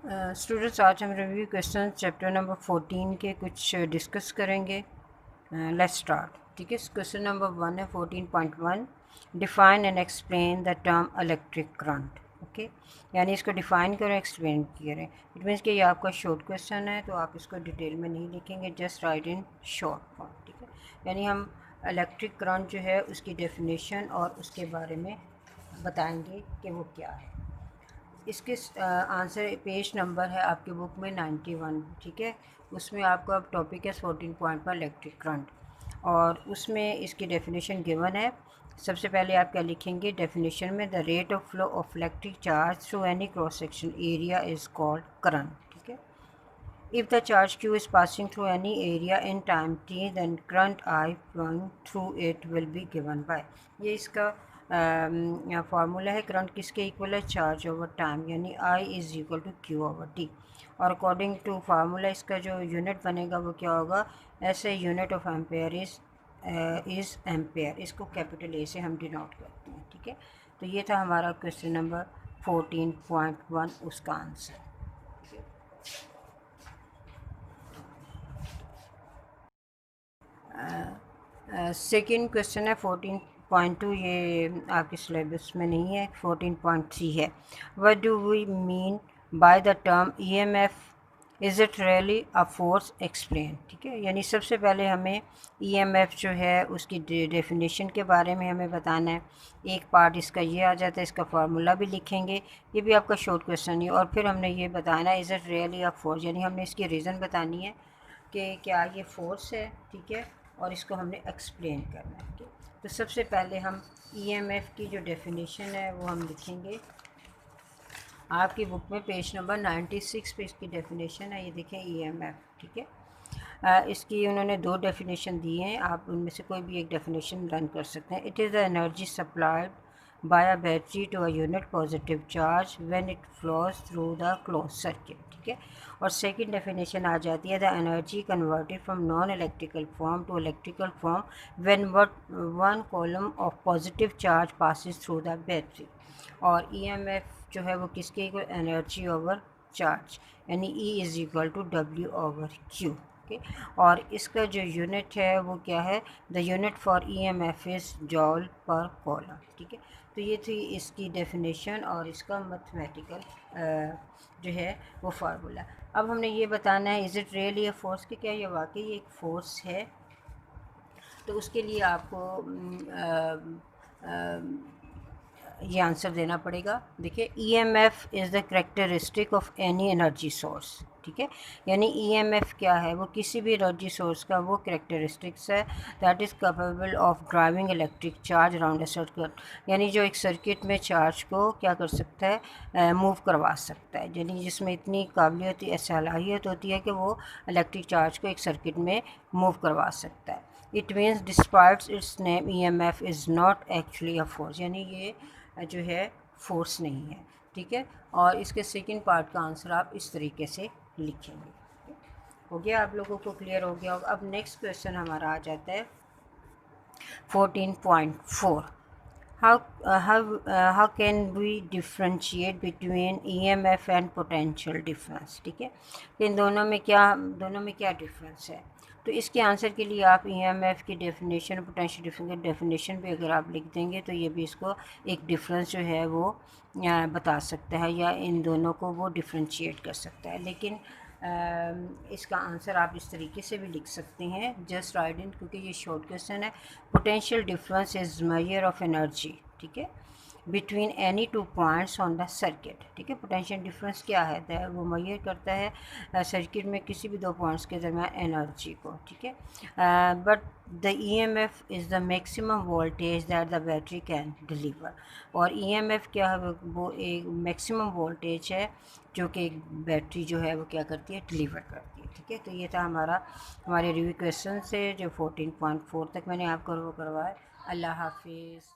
Students आज हम review question chapter number 14 के कुछ डिस्कस करेंगे। Let's start. ठीक है, क्वेश्चन नंबर 1 है 14.1, define and explain the term electric current. Okay, यानी इसको डिफ़ाइन करें, एक्सप्लेन करें। इट मीन्स कि ये आपका शॉर्ट क्वेश्चन है, तो आप इसको डिटेल में नहीं लिखेंगे, just right in short form. ठीक है, यानी हम इलेक्ट्रिक करंट जो है उसकी डेफिनेशन और उसके बारे में बताएंगे कि वो क्या है। इसके आंसर पेज नंबर है आपके बुक में 91। ठीक है, उसमें आपका टॉपिक है 14.1 इलेक्ट्रिक करंट, और उसमें इसकी डेफिनेशन गिवन है। सबसे पहले आप क्या लिखेंगे डेफिनेशन में, the rate of flow of electric charge through any cross section area is called current. ठीक है, if the charge q is passing through any area in time t, then current I flowing through it will be given by, ये इसका formula है। Current किसके equal है, charge over time, यानी I is equal to Q over T. और according to formula इसका जो unit बनेगा वो क्या होगा, ऐसे unit of ampere is ampere, इसको कैपिटल ए से हम डिनोट करते हैं। ठीक है, तो ये था हमारा क्वेश्चन नंबर 14.1, उसका आंसर। सेकेंड क्वेश्चन है 14.2, ये आपके सिलेबस में नहीं है। 14.3 है, what do we mean by the term EMF, is it really a force, explain. ठीक है, यानी सबसे पहले हमें ईएमएफ जो है उसकी डेफिनेशन के बारे में हमें बताना है। एक पार्ट इसका ये आ जाता है, इसका फार्मूला भी लिखेंगे, ये भी आपका शॉर्ट क्वेश्चन है। और फिर हमने ये बताना है is it really a force, यानी हमने इसकी रीज़न बतानी है कि क्या ये फोर्स है। ठीक है, और इसको हमने एक्सप्लेन करना है। ठीक, तो सबसे पहले हम ईएमएफ की जो डेफिनेशन है वो हम लिखेंगे आपकी बुक में, पेज नंबर 96 पे इसकी डेफिनेशन है। ये देखें ईएमएफ। ठीक है, इसकी उन्होंने दो डेफिनेशन दी हैं, आप उनमें से कोई भी एक डेफिनेशन रन कर सकते हैं। It is the energy supplied by a battery to a unit positive charge when it flows through the close circuit. ठीक है, और सेकंड डेफिनेशन आ जाती है, the energy converted from non electrical form to electrical form when one coulomb of positive charge passes through the battery. और EMF जो है वो किसके इक्वल, एनर्जी ओवर चार्ज, यानी E is equal to W over Q। Okay, और इसका जो यूनिट है वो क्या है, the unit for EMF is जॉल पर कॉलम। ठीक है, तो ये थी इसकी डेफिनेशन और इसका मैथमेटिकल जो है वो फार्मूला। अब हमने ये बताना है is it really a force, कि क्या ये वाकई एक फ़ोर्स है। तो उसके लिए आपको ये आंसर देना पड़ेगा। देखिए, EMF is the characteristic of any energy source. ठीक है, यानी ईएमएफ क्या है, वो किसी भी एनर्जी सोर्स का वो करेक्टरिस्टिक्स है that is capable of driving electric charge around a circuit, यानी जो एक सर्किट में चार्ज को क्या कर सकता है, मूव करवा सकता है, यानी जिसमें इतनी काबिलियत सलाहियत होती है कि वो इलेक्ट्रिक चार्ज को एक सर्किट में मूव करवा सकता है। It means despite it's name EMF is not actually a force, यानी ये जो है फोर्स नहीं है। ठीक है, और इसके सेकंड पार्ट का आंसर आप इस तरीके से लिखेंगे। हो गया, आप लोगों को क्लियर हो गया होगा। अब नेक्स्ट क्वेश्चन हमारा आ जाता है 14.4, how can we differentiate between EMF and potential difference। ठीक है, इन दोनों में क्या डिफरेंस है। तो इसके आंसर के लिए आप EMF की डेफिनेशन, पोटेंशियल डिफरेंस की डेफिनेशन भी अगर आप लिख देंगे तो ये भी इसको एक डिफरेंस जो है वो बता सकता है, या इन दोनों को वो डिफ्रेंशिएट कर सकता है। लेकिन इसका आंसर आप इस तरीके से भी लिख सकते हैं, जस्ट राइट इन, क्योंकि ये शॉर्ट क्वेश्चन है। Potential difference is measure of energy, ठीक है, between any two points on the circuit. ठीक है, पोटेंशियल डिफरेंस क्या है, वो मेजर करता है सर्किट में किसी भी दो पॉइंट्स के दरमियान एनर्जी को। ठीक है, but the EMF is the maximum voltage that the battery can deliver. और EMF क्या है, वो एक मैक्सिमम वोल्टेज है जो कि एक बैटरी जो है वो क्या करती है, डिलीवर करती है। ठीक है, तो ये था हमारे रिव्यू क्वेश्चन से जो 14.4 तक मैंने आपको करवाया। अल्लाह हाफिज़।